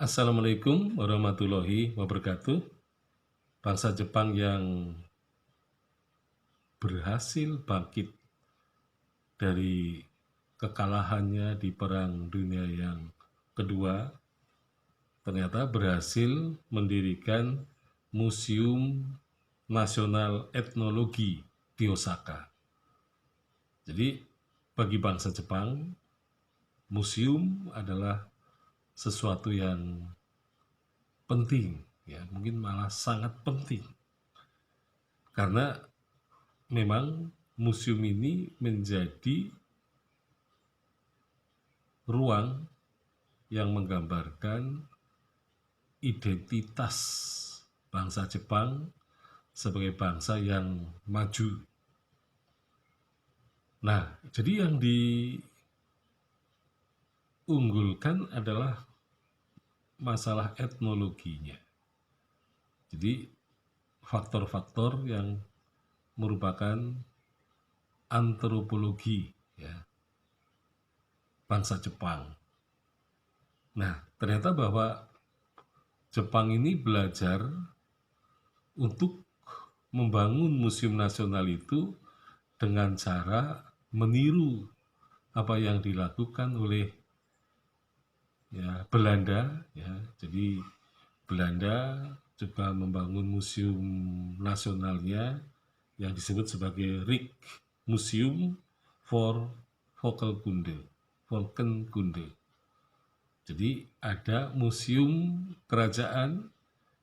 Assalamualaikum warahmatullahi wabarakatuh. Bangsa Jepang yang berhasil bangkit dari kekalahannya di Perang Dunia yang kedua, ternyata berhasil mendirikan Museum Nasional Etnologi di Osaka. Jadi, bagi bangsa Jepang, museum adalah sesuatu yang penting, ya, mungkin malah sangat penting. Karena memang museum ini menjadi ruang yang menggambarkan identitas bangsa Jepang sebagai bangsa yang maju. Nah, jadi yang diunggulkan adalah masalah etnologinya. Jadi faktor-faktor yang merupakan antropologi, ya, bangsa Jepang. Nah, ternyata bahwa Jepang ini belajar untuk membangun museum nasional itu dengan cara meniru apa yang dilakukan oleh Belanda, ya. Jadi Belanda juga membangun museum nasionalnya yang disebut sebagai Rijksmuseum voor Volkenkunde. Jadi ada museum kerajaan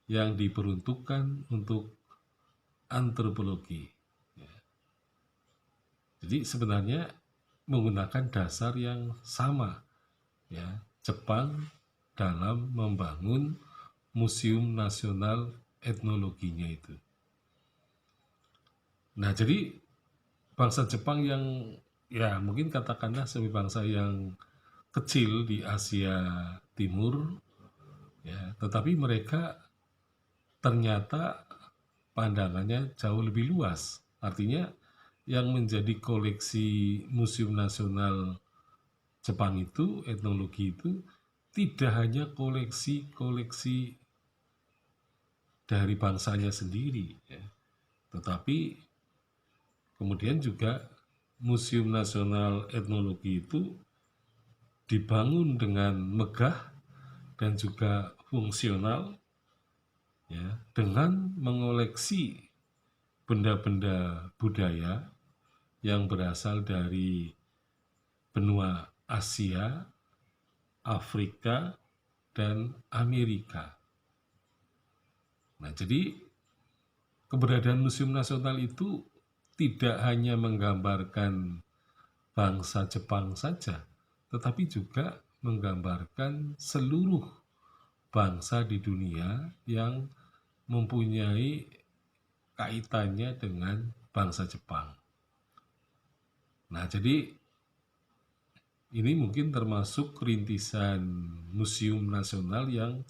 yang diperuntukkan untuk antropologi. Jadi sebenarnya menggunakan dasar yang sama, ya, Jepang dalam membangun Museum Nasional Etnologinya itu. Nah, jadi bangsa Jepang yang mungkin katakanlah sebagai bangsa yang kecil di Asia Timur, ya, tetapi mereka ternyata pandangannya jauh lebih luas. Artinya yang menjadi koleksi Museum Nasional Jepang itu, etnologi itu, tidak hanya koleksi-koleksi dari bangsanya sendiri, ya, tetapi kemudian juga Museum Nasional Etnologi itu dibangun dengan megah dan juga fungsional, ya, dengan mengoleksi benda-benda budaya yang berasal dari benua Asia, Afrika, dan Amerika. Nah, jadi keberadaan Museum Nasional itu tidak hanya menggambarkan bangsa Jepang saja, tetapi juga menggambarkan seluruh bangsa di dunia yang mempunyai kaitannya dengan bangsa Jepang. Nah, jadi ini mungkin termasuk rintisan museum nasional yang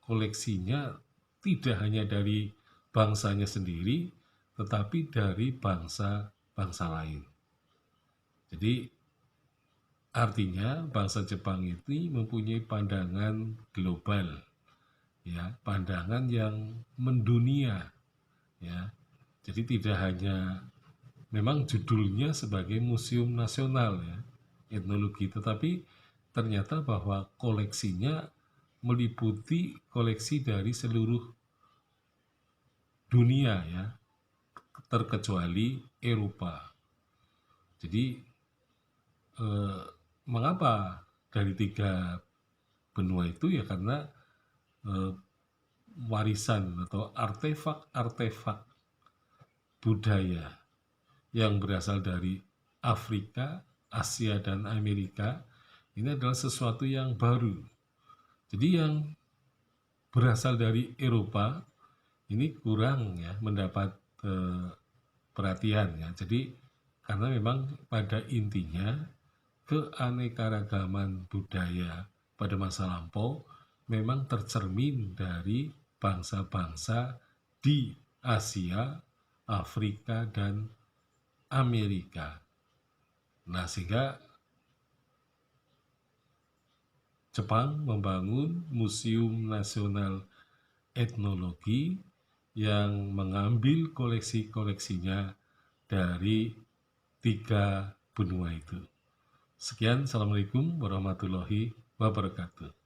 koleksinya tidak hanya dari bangsanya sendiri, tetapi dari bangsa-bangsa lain. Jadi artinya bangsa Jepang itu mempunyai pandangan global, ya, pandangan yang mendunia, ya. Jadi tidak hanya memang judulnya sebagai museum nasional, ya, etnologi, tetapi ternyata bahwa koleksinya meliputi koleksi dari seluruh dunia, ya, terkecuali Eropa. Jadi mengapa dari 3 benua itu, ya karena warisan atau artefak-artefak budaya yang berasal dari Afrika, Asia, dan Amerika ini adalah sesuatu yang baru. Jadi yang berasal dari Eropa ini kurang, ya, mendapat perhatian, ya. Jadi karena memang pada intinya keanekaragaman budaya pada masa lampau memang tercermin dari bangsa-bangsa di Asia, Afrika, dan Amerika. Nah, sehingga Jepang membangun Museum Nasional Etnologi yang mengambil koleksi-koleksinya dari 3 benua itu. Sekian, Assalamualaikum warahmatullahi wabarakatuh.